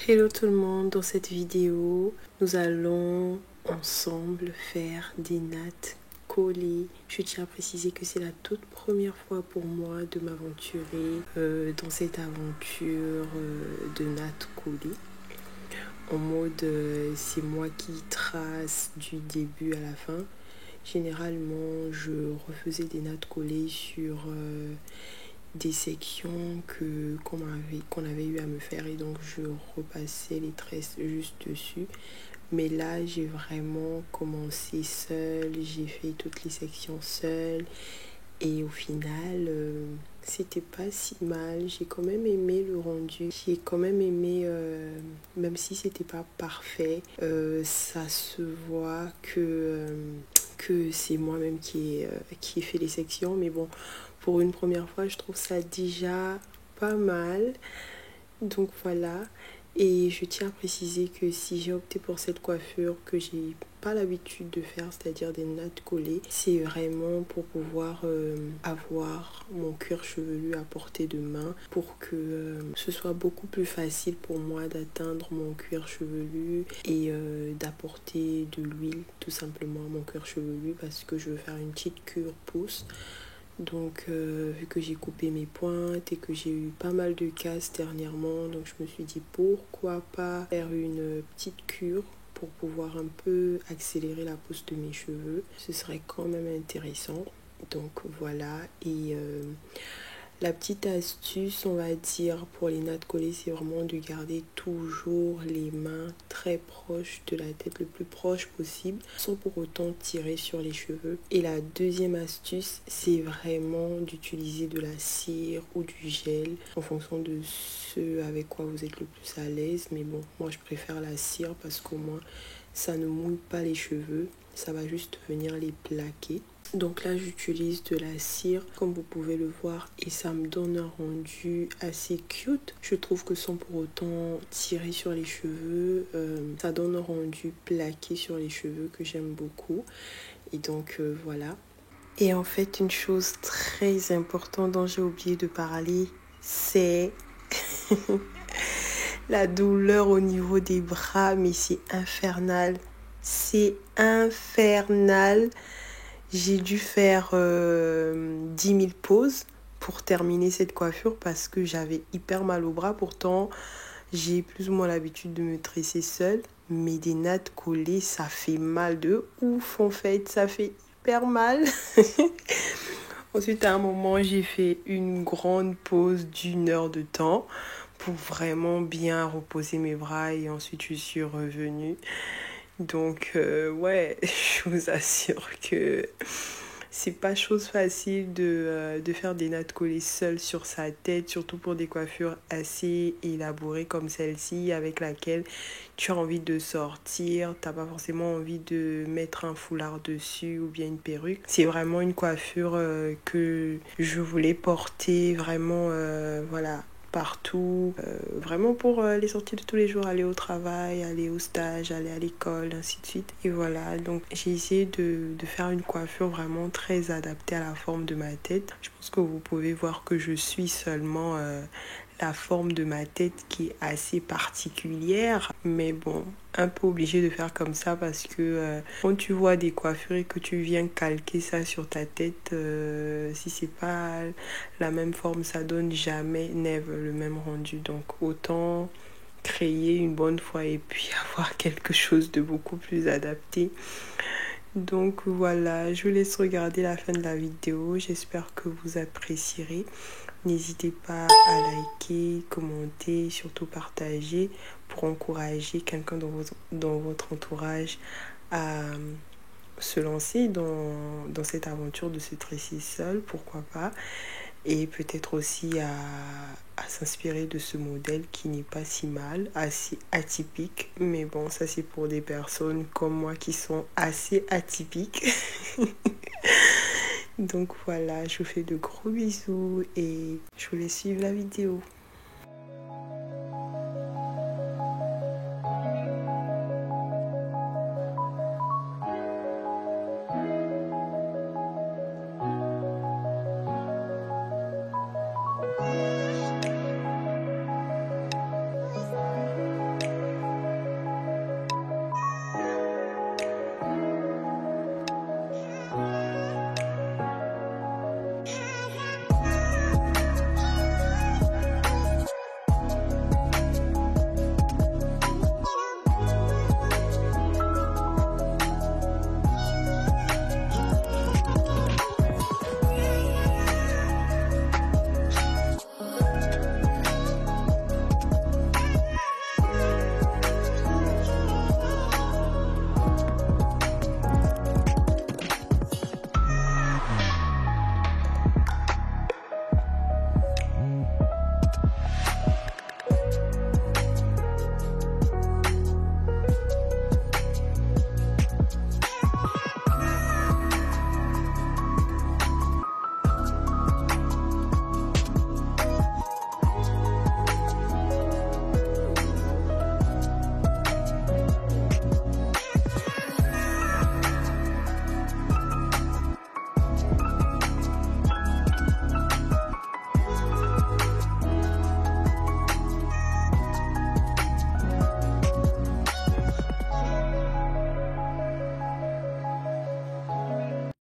Hello tout le monde, dans cette vidéo, nous allons ensemble faire des nattes collées. Je tiens à préciser que c'est la toute première fois pour moi de m'aventurer dans cette aventure de nattes collées. En mode, c'est moi qui trace du début à la fin. Généralement, je refaisais des nattes collées sur des sections qu'on avait eu à me faire et donc je repassais les tresses juste dessus. Mais là, j'ai vraiment commencé seule, j'ai fait toutes les sections seule et au final, c'était pas si mal. J'ai quand même aimé le rendu. J'ai quand même aimé, même si c'était pas parfait, ça se voit que c'est moi-même qui ai fait les sections. Mais bon, pour une première fois, je trouve ça déjà pas mal. Donc voilà. Et je tiens à préciser que si j'ai opté pour cette coiffure que j'ai pas l'habitude de faire, c'est-à-dire des nattes collées, c'est vraiment pour pouvoir avoir mon cuir chevelu à portée de main pour que ce soit beaucoup plus facile pour moi d'atteindre mon cuir chevelu et d'apporter de l'huile tout simplement à mon cuir chevelu parce que je veux faire une petite cure pousse. Donc vu que j'ai coupé mes pointes et que j'ai eu pas mal de casse dernièrement, donc je me suis dit pourquoi pas faire une petite cure pour pouvoir un peu accélérer la pousse de mes cheveux. Ce serait quand même intéressant. Donc voilà. Et la petite astuce, on va dire, pour les nattes collées, c'est vraiment de garder toujours les mains très proches de la tête, le plus proche possible, sans pour autant tirer sur les cheveux. Et la deuxième astuce, c'est vraiment d'utiliser de la cire ou du gel en fonction de ce avec quoi vous êtes le plus à l'aise. Mais bon, moi je préfère la cire parce qu'au moins ça ne mouille pas les cheveux, ça va juste venir les plaquer. Donc là j'utilise de la cire comme vous pouvez le voir et ça me donne un rendu assez cute. Je trouve que sans pour autant tirer sur les cheveux, ça donne un rendu plaqué sur les cheveux que j'aime beaucoup. Et donc voilà. Et en fait une chose très importante dont j'ai oublié de parler, c'est la douleur au niveau des bras, mais c'est infernal. C'est infernal. J'ai dû faire 10 000 pauses pour terminer cette coiffure parce que j'avais hyper mal au bras. Pourtant, j'ai plus ou moins l'habitude de me tresser seule. Mais des nattes collées, ça fait mal de ouf en fait. Ça fait hyper mal. Ensuite, à un moment, j'ai fait une grande pause d'1 heure de temps pour vraiment bien reposer mes bras et ensuite je suis revenue. Donc ouais, je vous assure que c'est pas chose facile de faire des nattes collées seules sur sa tête, surtout pour des coiffures assez élaborées comme celle-ci avec laquelle tu as envie de sortir, t'as pas forcément envie de mettre un foulard dessus ou bien une perruque. C'est vraiment une coiffure que je voulais porter vraiment, voilà, partout, vraiment pour les sorties de tous les jours, aller au travail, aller au stage, aller à l'école, ainsi de suite. Et voilà, donc j'ai essayé de faire une coiffure vraiment très adaptée à la forme de ma tête. Je pense que vous pouvez voir que je suis seulement la forme de ma tête qui est assez particulière, mais bon, un peu obligée de faire comme ça parce que quand tu vois des coiffures et que tu viens calquer ça sur ta tête, si c'est pas la même forme, ça donne jamais, never le même rendu. Donc autant créer une bonne fois et puis avoir quelque chose de beaucoup plus adapté. Donc voilà, je vous laisse regarder la fin de la vidéo. J'espère que vous apprécierez. N'hésitez pas à liker, commenter, surtout partager pour encourager quelqu'un dans votre entourage à se lancer dans cette aventure de se tresser seul, pourquoi pas. Et peut-être aussi à s'inspirer de ce modèle qui n'est pas si mal, assez atypique. Mais bon, ça c'est pour des personnes comme moi qui sont assez atypiques. Donc voilà, je vous fais de gros bisous et je vous laisse suivre la vidéo.